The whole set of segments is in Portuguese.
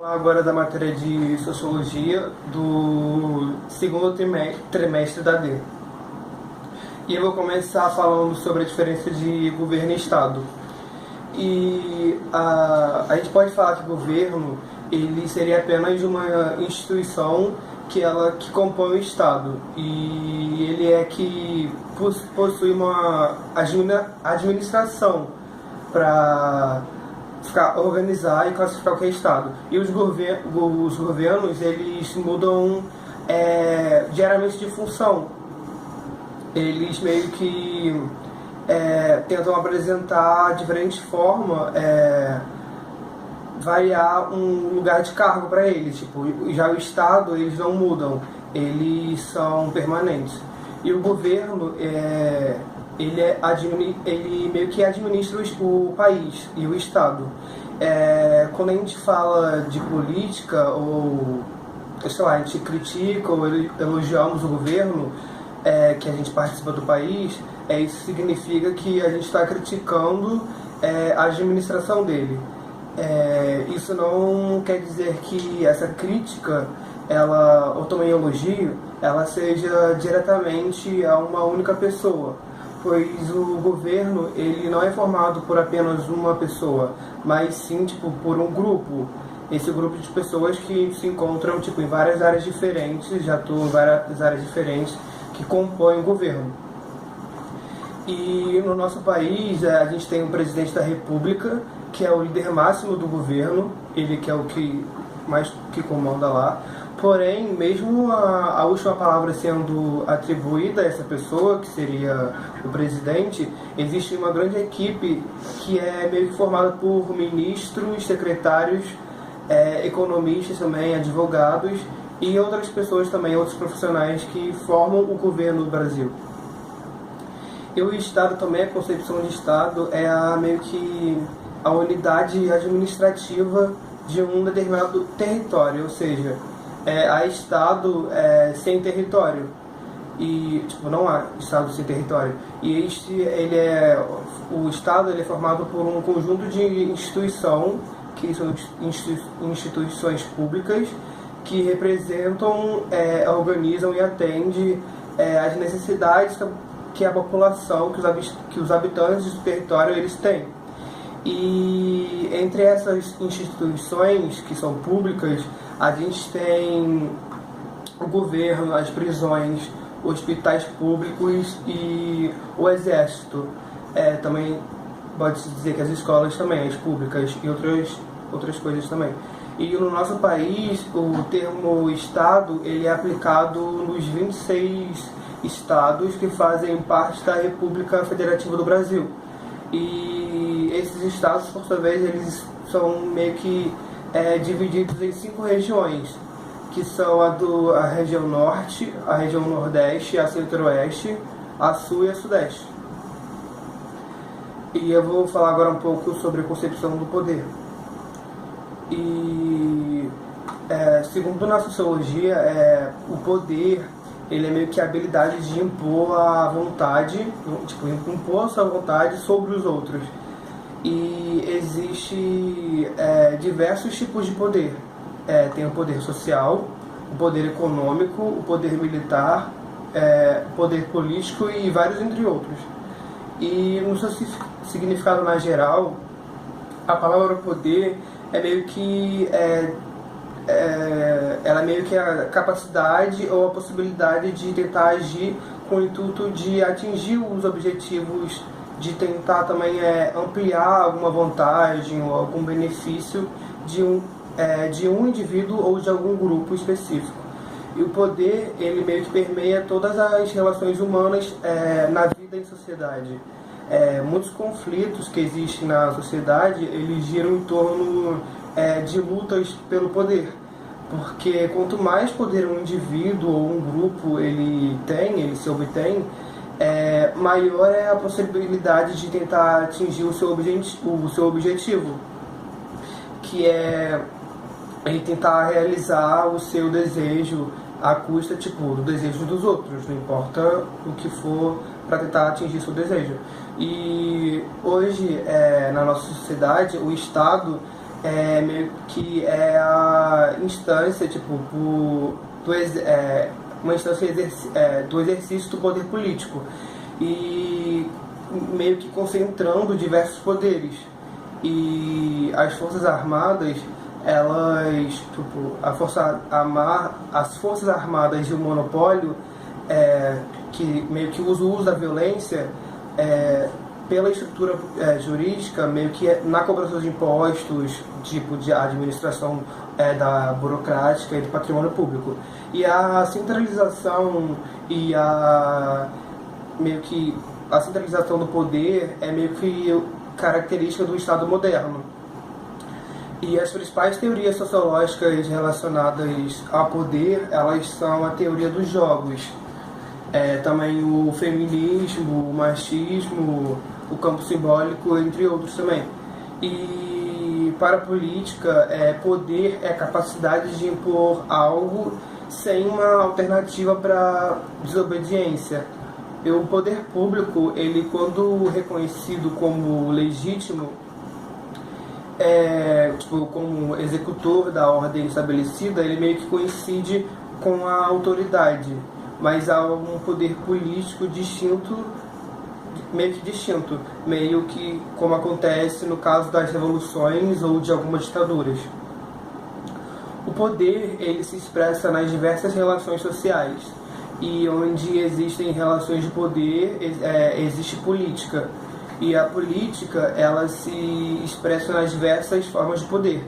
Agora da matéria de Sociologia do segundo trimestre da D. E eu vou começar falando sobre a diferença de governo e Estado. E a gente pode falar que o governo ele seria apenas uma instituição que compõe o Estado. E ele é que possui uma administração para organizar e classificar o que é Estado. E os governos, eles mudam diariamente de função. Eles meio que tentam apresentar diferentes formas, variar um lugar de cargo para eles. Tipo, já o Estado, eles não mudam, eles são permanentes. E o governo, ele meio que administra o país e o Estado. Quando a gente fala de política, ou sei lá, a gente critica ou elogiamos o governo que a gente participa do país, isso significa que a gente está criticando a administração dele. Isso não quer dizer que essa crítica, ou também elogio, ela seja diretamente a uma única pessoa, pois o governo ele não é formado por apenas uma pessoa, mas sim por um grupo. Esse grupo de pessoas que se encontram em várias áreas diferentes, já atuam em várias áreas diferentes, que compõem o governo. E no nosso país a gente tem o presidente da República, que é o líder máximo do governo, ele que é o que mais que comanda lá. Porém, mesmo a última palavra sendo atribuída a essa pessoa, que seria o presidente, existe uma grande equipe que é meio que formada por ministros, secretários, economistas também, advogados e outras pessoas também, outros profissionais que formam o governo do Brasil. E o Estado também, a concepção de Estado meio que a unidade administrativa de um determinado território, ou seja, há Estado sem território, e não há Estado sem território. E o Estado ele é formado por um conjunto de instituições, que são instituições públicas, que representam, organizam e atendem as necessidades que a população, que os habitantes do território eles têm. E entre essas instituições que são públicas, a gente tem o governo, as prisões, hospitais públicos e o exército. Também pode-se dizer que as escolas também, as públicas e outras coisas também. E no nosso país, o termo Estado ele é aplicado nos 26 estados que fazem parte da República Federativa do Brasil. E esses estados, por sua vez, eles são meio que divididos em 5 regiões, que são a região norte, a região nordeste, a centro-oeste, a sul e a sudeste. E eu vou falar agora um pouco sobre a concepção do poder. E segundo na sociologia, o poder ele é meio que a habilidade de impor a vontade, impor a sua vontade sobre os outros. E existe diversos tipos de poder. Tem o poder social, o poder econômico, o poder militar, o poder político e vários entre outros. E no seu significado mais geral, a palavra poder meio que ela é meio que a capacidade ou a possibilidade de tentar agir com o intuito de atingir os objetivos, de tentar também ampliar alguma vantagem ou algum benefício de um indivíduo ou de algum grupo específico. E o poder ele meio que permeia todas as relações humanas na vida em sociedade. Muitos conflitos que existem na sociedade eles giram em torno de lutas pelo poder, porque quanto mais poder um indivíduo ou um grupo ele se obtém, maior é a possibilidade de tentar atingir o seu objetivo, que é ele tentar realizar o seu desejo à custa do desejo dos outros, não importa o que for, para tentar atingir seu desejo. E hoje na nossa sociedade o Estado meio que é a instância, tipo, uma instância do exercício do poder político, e meio que concentrando diversos poderes. E as Forças Armadas, elas, tipo, as Forças Armadas e o monopólio, que meio que usa o uso da violência, pela estrutura jurídica, meio que na cobrança de impostos, tipo de administração da burocrática e do patrimônio público. E a centralização e meio que a centralização do poder é meio que característica do Estado moderno. E as principais teorias sociológicas relacionadas ao poder, elas são a teoria dos jogos, também o feminismo, o machismo, o campo simbólico, entre outros também. E para a política, poder é capacidade de impor algo sem uma alternativa para desobediência. E o poder público, ele, quando reconhecido como legítimo, tipo, como executor da ordem estabelecida, ele meio que coincide com a autoridade, mas há um poder político distinto, meio que como acontece no caso das revoluções ou de algumas ditaduras. O poder, ele se expressa nas diversas relações sociais, e onde existem relações de poder, existe política. E a política, ela se expressa nas diversas formas de poder,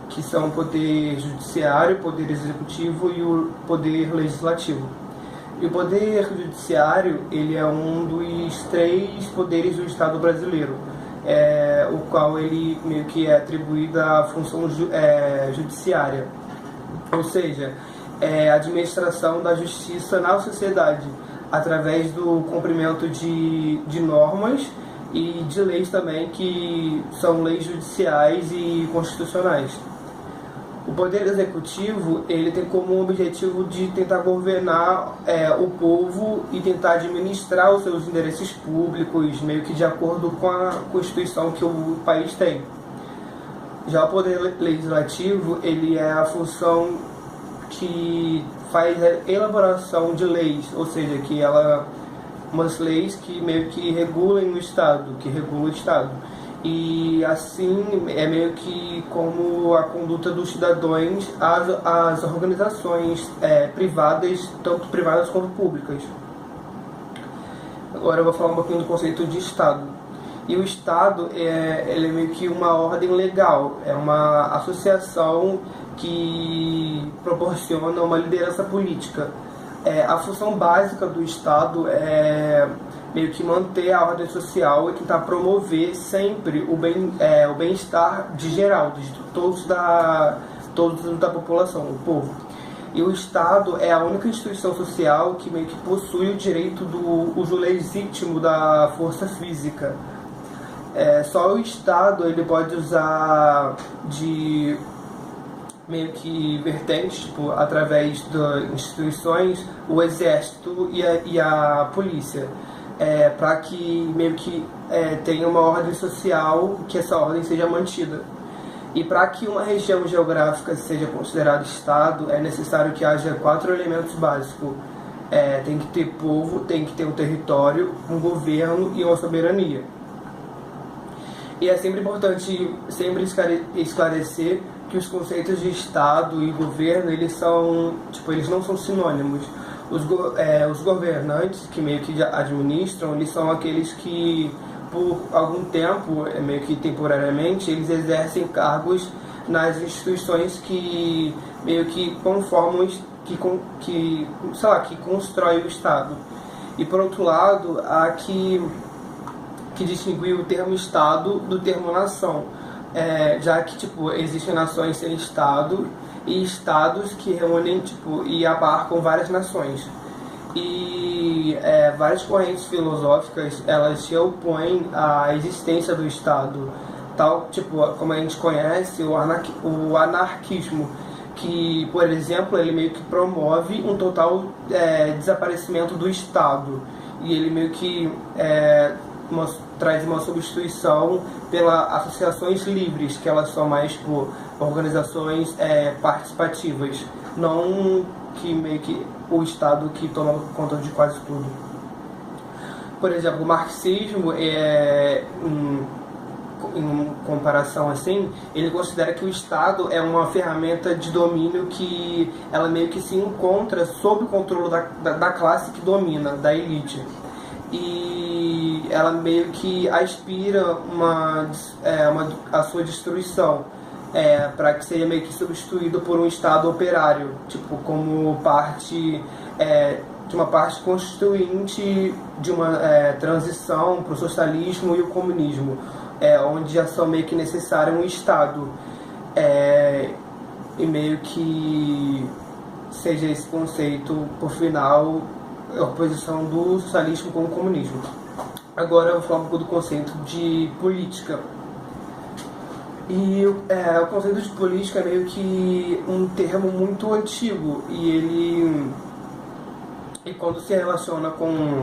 que são o poder judiciário, o poder executivo e o poder legislativo. E o poder judiciário, ele é um dos 3 poderes do Estado brasileiro, o qual ele meio que é atribuído à função judiciária, ou seja, a administração da justiça na sociedade, através do cumprimento de normas e de leis também, que são leis judiciais e constitucionais. O poder executivo, ele tem como objetivo de tentar governar o povo e tentar administrar os seus interesses públicos, meio que de acordo com a Constituição que o país tem. Já o poder legislativo, ele é a função que faz a elaboração de leis, ou seja, que umas leis que meio que regulem o Estado, que regulam o Estado. E assim é meio que como a conduta dos cidadãos às organizações privadas, tanto privadas quanto públicas. Agora eu vou falar um pouquinho do conceito de Estado. E o Estado ele é meio que uma ordem legal, é uma associação que proporciona uma liderança política. A função básica do Estado é meio que manter a ordem social e tentar promover sempre o bem-estar de geral, de todos da população, o povo. E o Estado é a única instituição social que meio que possui o direito do uso legítimo da força física. Só o Estado ele pode usar de meio que vertentes, tipo, através de instituições, o exército e a polícia, para que meio que tenha uma ordem social, que essa ordem seja mantida. E para que uma região geográfica seja considerada Estado, é necessário que haja 4 elementos básicos. Tem que ter povo, tem que ter um território, um governo e uma soberania. E é sempre importante esclarecer que os conceitos de Estado e governo, eles não são sinônimos. Os governantes que meio que administram, eles são aqueles que por algum tempo, meio que temporariamente, eles exercem cargos nas instituições que meio que conformam, que constrói o Estado. E por outro lado, há que distinguir o termo Estado do termo nação, já que existem nações sem Estado e Estados que reúnem e abarcam várias nações. E várias correntes filosóficas, elas se opõem à existência do Estado, tal como a gente conhece o anarquismo, que, por exemplo, ele meio que promove um total desaparecimento do Estado, e ele meio que traz uma substituição pelas associações livres, que elas são mais tipo, organizações participativas, não que meio que o Estado que toma conta de quase tudo. Por exemplo, o marxismo em comparação assim, ele considera que o Estado é uma ferramenta de domínio que ela meio que se encontra sob o controle da classe que domina, da elite. E ela meio que aspira a sua destruição, para que seja meio que substituído por um Estado operário, tipo, como parte de uma parte constituinte de uma transição para o socialismo e o comunismo, onde já são meio que necessário um Estado, e meio que seja esse conceito, por final, a oposição do socialismo com o comunismo. Agora eu vou falar um pouco do conceito de política. E o conceito de política é meio que um termo muito antigo, e quando se relaciona com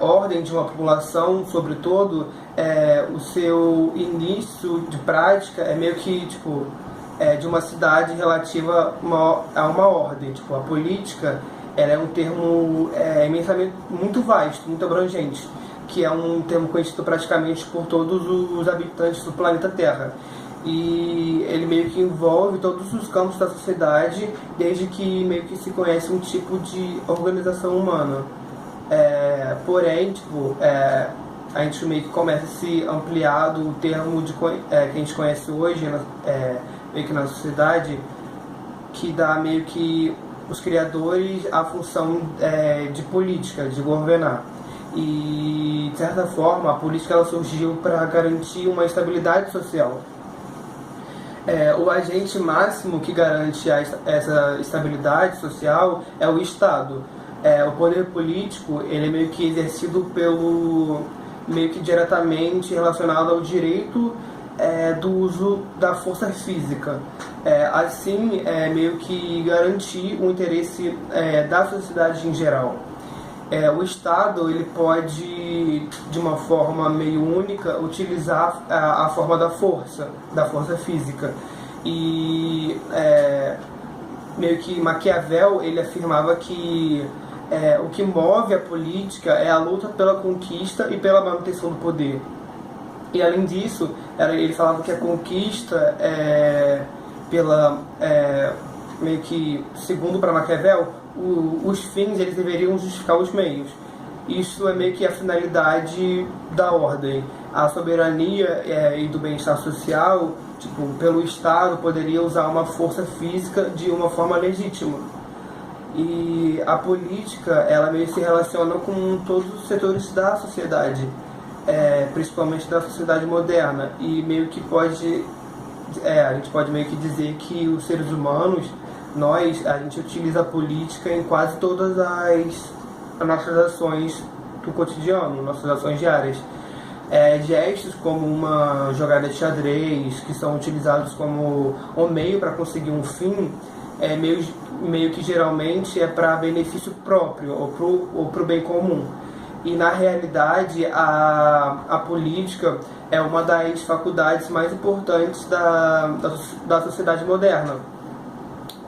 ordem de uma população, sobretudo, o seu início de prática é meio que tipo, de uma cidade relativa a uma ordem. Tipo, a política ela é um termo imensamente muito vasto, muito abrangente, que é um termo conhecido praticamente por todos os habitantes do planeta Terra. E ele meio que envolve todos os campos da sociedade, desde que meio que se conhece um tipo de organização humana. Porém, tipo, a gente meio que começa a se ampliar do termo que a gente conhece hoje, meio que na sociedade, que dá meio que os criadores a função de política, de governar. E, de certa forma, a política ela surgiu para garantir uma estabilidade social. O agente máximo que garante essa estabilidade social é o Estado. O poder político ele é meio que exercido meio que diretamente relacionado ao direito do uso da força física. Assim, meio que garantir o interesse da sociedade em geral. O Estado ele pode, de uma forma meio única, utilizar a forma da força física. E meio que Maquiavel ele afirmava que o que move a política é a luta pela conquista e pela manutenção do poder. E além disso, ele falava que a conquista meio que, segundo para Maquiavel, os fins eles deveriam justificar os meios. Isso é meio que a finalidade da ordem. A soberania e do bem-estar social, tipo, pelo Estado, poderia usar uma força física de uma forma legítima. E a política, ela meio que se relaciona com todos os setores da sociedade, principalmente da sociedade moderna. E meio que a gente pode meio que dizer que os seres humanos, a gente utiliza a política em quase todas as nossas ações do cotidiano, nossas ações diárias. Gestos como uma jogada de xadrez, que são utilizados como um meio para conseguir um fim, meio que geralmente é para benefício próprio ou para o bem comum. E na realidade a política é uma das faculdades mais importantes da sociedade moderna,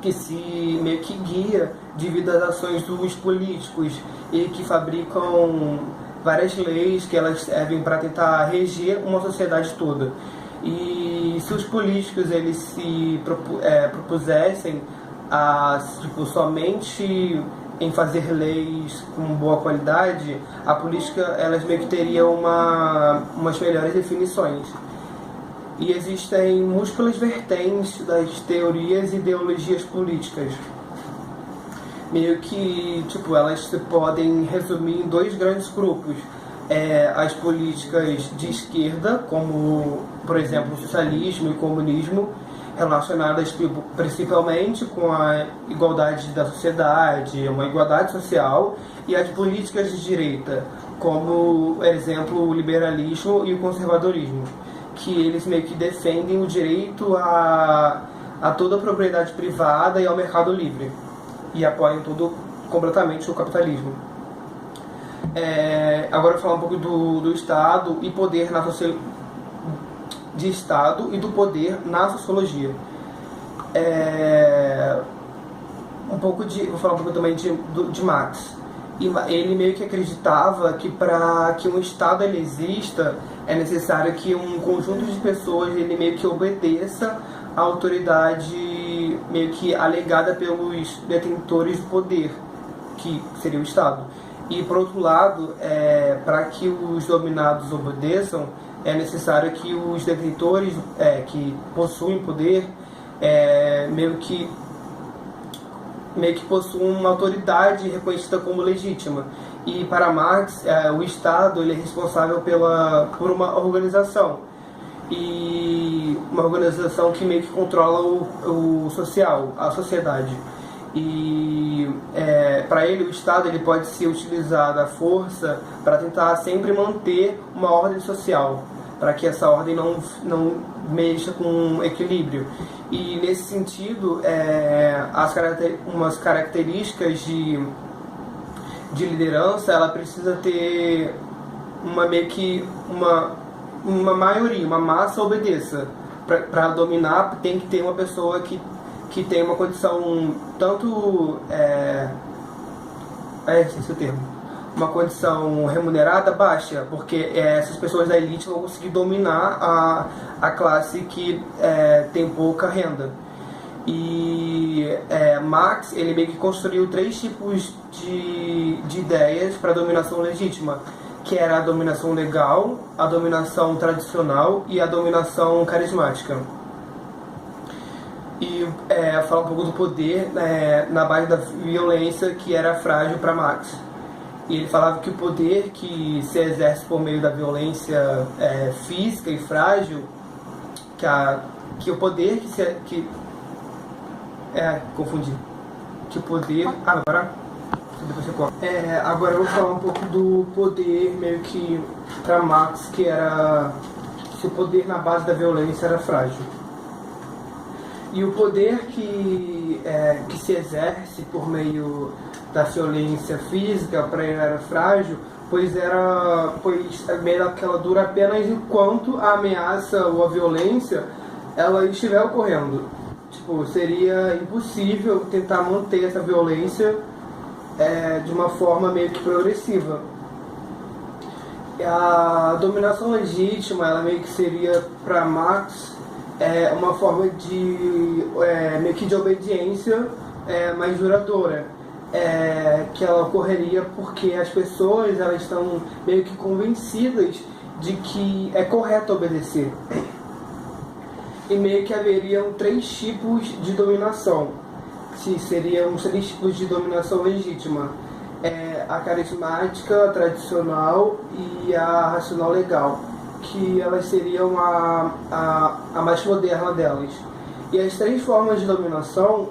que se meio que guia devido às ações dos políticos e que fabricam várias leis que elas servem para tentar reger uma sociedade toda. E se os políticos eles se propusessem somente em fazer leis com boa qualidade, a política elas meio que teria umas melhores definições. E existem múltiplas vertentes das teorias e ideologias políticas. Meio que, elas se podem resumir em dois grandes grupos. As políticas de esquerda, como, por exemplo, o socialismo e o comunismo, relacionadas principalmente com a igualdade da sociedade, uma igualdade social, e as políticas de direita, como, por exemplo, o liberalismo e o conservadorismo, que eles meio que defendem o direito a toda a propriedade privada e ao mercado livre, e apoiam completamente o capitalismo. Agora eu vou falar um pouco do Estado e poder na de Estado e do poder na sociologia. Vou falar um pouco também de Marx. E ele meio que acreditava que para que um Estado ele exista, é necessário que um conjunto de pessoas ele meio que obedeça à autoridade meio que alegada pelos detentores do poder, que seria o Estado. E por outro lado, para que os dominados obedeçam, é necessário que os detentores que possuem poder meio que possuam uma autoridade reconhecida como legítima. E para Marx, o Estado ele é responsável por uma organização. E uma organização que meio que controla o social, a sociedade. E para ele, o Estado ele pode se utilizar da força para tentar sempre manter uma ordem social, para que essa ordem não mexa com equilíbrio. E nesse sentido, umas características de liderança, ela precisa ter uma maioria, uma massa obedeça. Para dominar, tem que ter uma pessoa que tem uma condição tanto esse é o termo, uma condição remunerada baixa, porque essas pessoas da elite vão conseguir dominar a classe que tem pouca renda. E Marx ele meio que construiu 3 tipos de ideias para a dominação legítima, que era a dominação legal, a dominação tradicional e a dominação carismática. E falar um pouco do poder na base da violência, que era frágil para Marx. E ele falava que o poder que se exerce por meio da violência física e frágil, que o poder confundi. Que o poder... agora depois você corta. Agora eu vou falar um pouco do poder meio que para Marx, que o poder na base da violência era frágil. E o poder que se exerce por meio da violência física para ele era frágil, pois ela dura apenas enquanto a ameaça ou a violência ela estiver ocorrendo. Tipo, seria impossível tentar manter essa violência de uma forma meio que progressiva. A dominação legítima, ela meio que seria para Marx uma forma meio que de obediência mais duradoura, que ela ocorreria porque as pessoas elas estão meio que convencidas de que é correto obedecer. E meio que haveriam 3 tipos de dominação, que seriam os 3 tipos de dominação legítima: a carismática, a tradicional e a racional legal, que elas seriam a mais moderna delas. E as 3 formas de dominação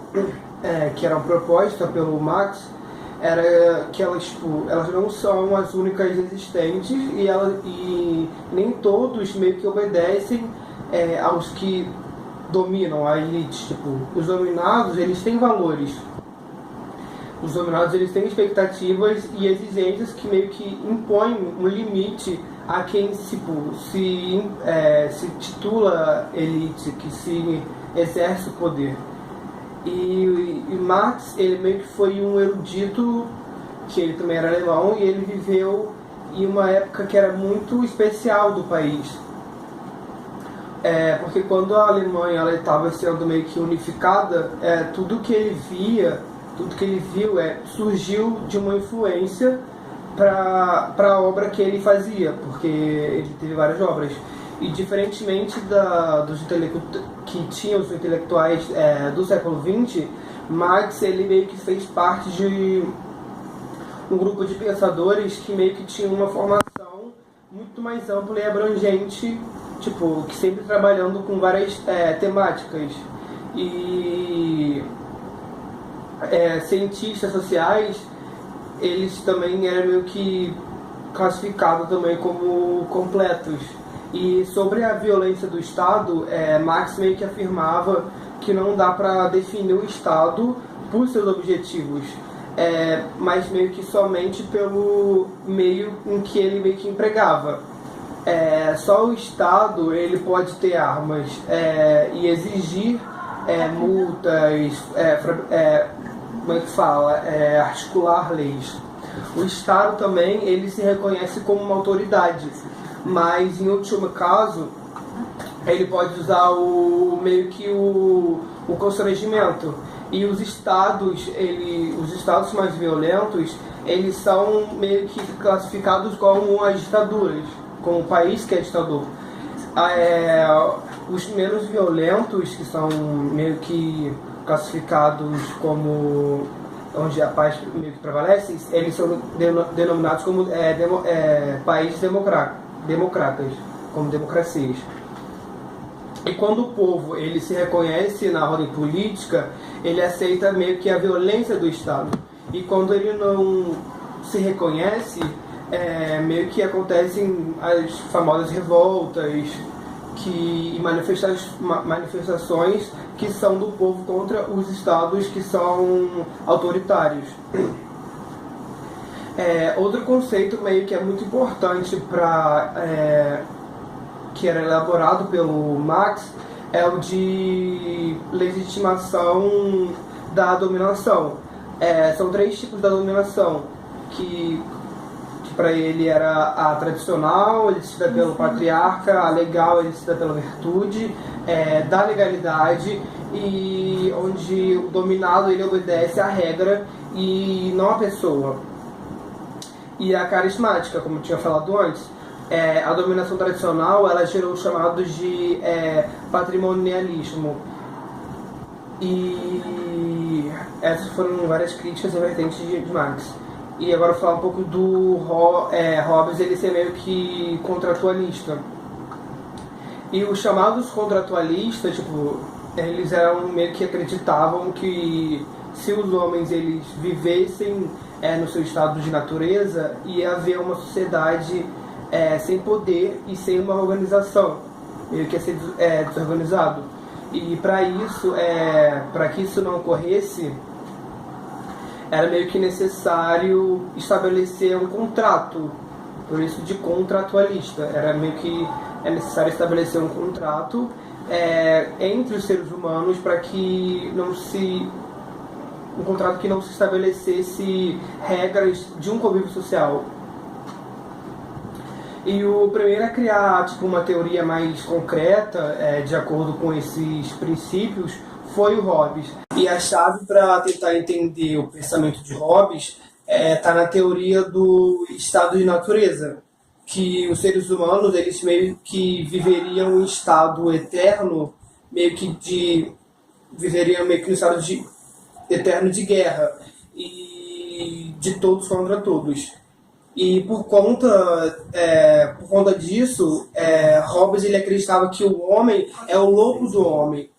que eram propostas pelo Marx era que elas não são as únicas existentes e nem todos meio que obedecem aos que dominam a elite. Tipo, os dominados eles têm valores. Os dominados eles têm expectativas e exigências que meio que impõem um limite a quem se titula elite, que se exerce o poder. E Marx ele meio que foi um erudito, que ele também era alemão, e ele viveu em uma época que era muito especial do país. Porque quando a Alemanha estava sendo meio que unificada, tudo que ele viu surgiu de uma influência para a obra que ele fazia, porque ele teve várias obras. E diferentemente que tinham os intelectuais do século XX, Marx ele meio que fez parte de um grupo de pensadores que meio que tinham uma formação muito mais ampla e abrangente, tipo, que sempre trabalhando com várias temáticas. E cientistas sociais, eles também eram meio que classificados também como completos. E sobre a violência do Estado, Marx meio que afirmava que não dá para definir o Estado por seus objetivos. mas meio que somente pelo meio em que ele meio que empregava. Só o Estado ele pode ter armas e exigir multas, como é que fala, articular leis. O Estado também ele se reconhece como uma autoridade, mas em último caso ele pode usar meio que o constrangimento. E os estados mais violentos, eles são meio que classificados como as ditaduras, como o país que é ditador. Os menos violentos, que são meio que classificados como onde a paz meio que prevalece, eles são denominados como países democratas, como democracias. E quando o povo ele se reconhece na ordem política, ele aceita meio que a violência do Estado. E quando ele não se reconhece, meio que acontecem as famosas revoltas e manifestações que são do povo contra os estados que são autoritários. Outro conceito meio que é muito importante que era elaborado pelo Marx é o de legitimação da dominação. São 3 tipos da dominação, que para ele era a tradicional, ele se dá pelo patriarca, a legal ele se dá pela virtude, da legalidade, e onde o dominado ele obedece à regra e não à pessoa. E a carismática, como eu tinha falado antes, a dominação tradicional ela gerou o chamado de patrimonialismo. E essas foram várias críticas e vertentes de Marx. E agora eu vou falar um pouco do Hobbes, ele ser meio que contratualista. E os chamados contratualistas, eles eram meio que acreditavam que se os homens eles vivessem no seu estado de natureza, ia haver uma sociedade sem poder e sem uma organização, meio que ia ser desorganizado. E para que isso não ocorresse, era meio que necessário estabelecer um contrato, por isso de contratualista. Era meio que necessário estabelecer um contrato entre os seres humanos para que um contrato que não se estabelecesse regras de um convívio social. E o primeiro a criar uma teoria mais concreta, de acordo com esses princípios, foi o Hobbes. E a chave para tentar entender o pensamento de Hobbes está na teoria do estado de natureza, que os seres humanos eles meio que viveriam em estado eterno, viveriam meio que no estado eterno de guerra e de todos contra todos. E por conta disso, Hobbes ele acreditava que o homem é o lobo do homem.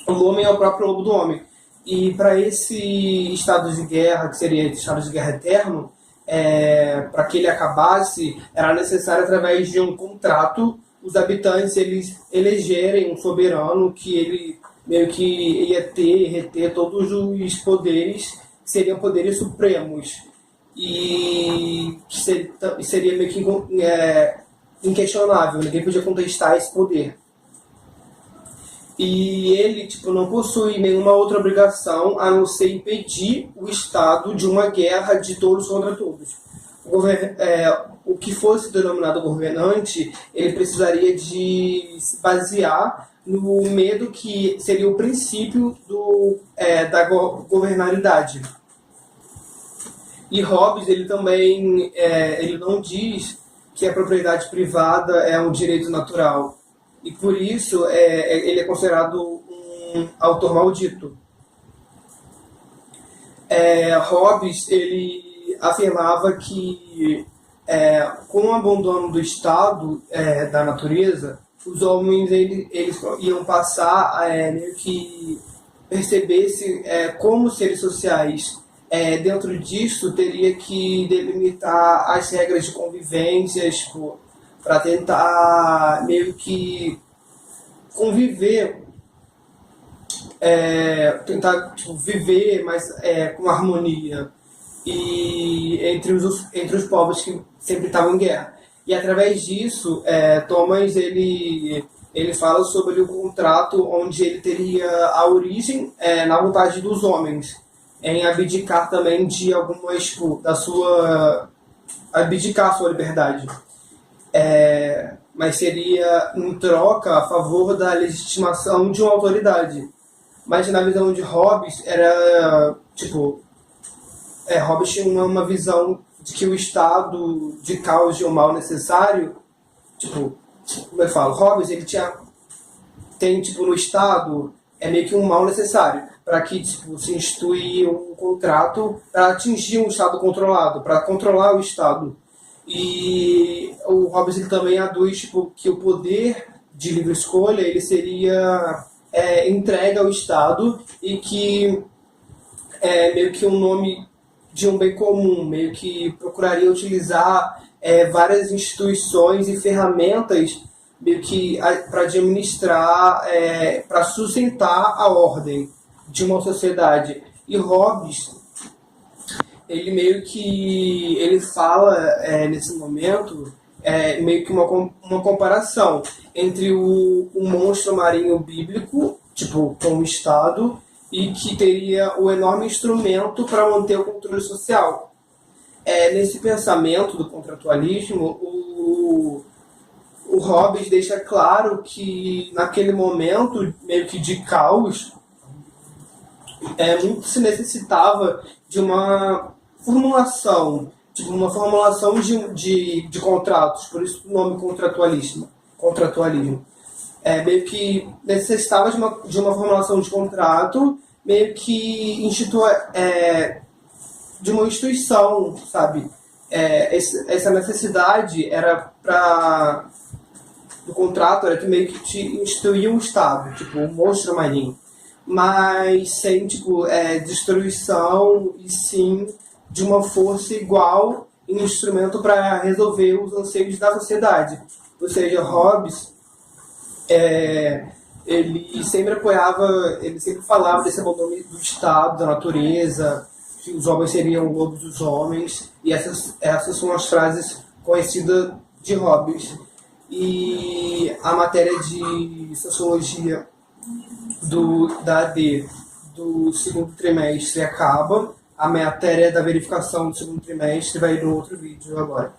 O homem é o próprio lobo do homem. E para esse estado de guerra, que seria esse estado de guerra eterno, para que ele acabasse, era necessário, através de um contrato, os habitantes eles elegerem um soberano que ele meio que ia ter e reter todos os poderes, que seriam poderes supremos. E seria meio que inquestionável, ninguém podia contestar esse poder. E ele não possui nenhuma outra obrigação a não ser impedir o Estado de uma guerra de todos contra todos. O que fosse denominado governante, ele precisaria de se basear no medo, que seria o princípio da governabilidade. E Hobbes ele também ele não diz que a propriedade privada é um direito natural. E por isso ele é considerado um autor maldito. Hobbes ele afirmava que com o abandono do Estado, da natureza, os homens eles iam passar a meio que perceber-se como seres sociais. Dentro disso, teria que delimitar as regras de convivência, para tentar meio que conviver tentar tipo, viver mais com harmonia e entre os povos que sempre estavam em guerra. E através disso, Thomas ele fala sobre o contrato onde ele teria a origem na vontade dos homens, em abdicar também de algumas, tipo, abdicar a sua liberdade. Mas seria em troca a favor da legitimação de uma autoridade. Mas na visão de Hobbes era tipo Hobbes tinha uma visão de que o estado de causa e o mal necessário, tipo, como eu falo, Hobbes ele tem tipo no estado meio que um mal necessário para que tipo se institui um contrato para atingir um estado controlado, para controlar o estado. E o Hobbes ele também aduz tipo que o poder de livre escolha ele seria entregue ao estado e que meio que um nome de um bem comum, meio que procuraria utilizar várias instituições e ferramentas meio que para administrar, para sustentar a ordem de uma sociedade. E Hobbes, ele meio que ele fala nesse momento meio que uma comparação entre o monstro marinho bíblico, tipo, com o Estado, e que teria o enorme instrumento para manter o controle social. Nesse pensamento do contratualismo, o Hobbes deixa claro que naquele momento meio que de caos, muito se necessitava de uma formulação, tipo uma formulação de contratos, por isso o nome contratualismo. Meio que necessitava de uma formulação de contrato, meio que de uma instituição, sabe? Essa necessidade era do contrato era que meio que te instituía um Estado, tipo um monstro marinho, mas sem tipo destruição e sim de uma força igual em um instrumento para resolver os anseios da sociedade. Ou seja, Hobbes ele sempre falava desse abandono do Estado, da natureza, que os homens seriam lobos dos homens, e essas são as frases conhecidas de Hobbes. E a matéria de sociologia da AD do segundo trimestre acaba, a matéria da verificação do segundo trimestre vai no outro vídeo agora.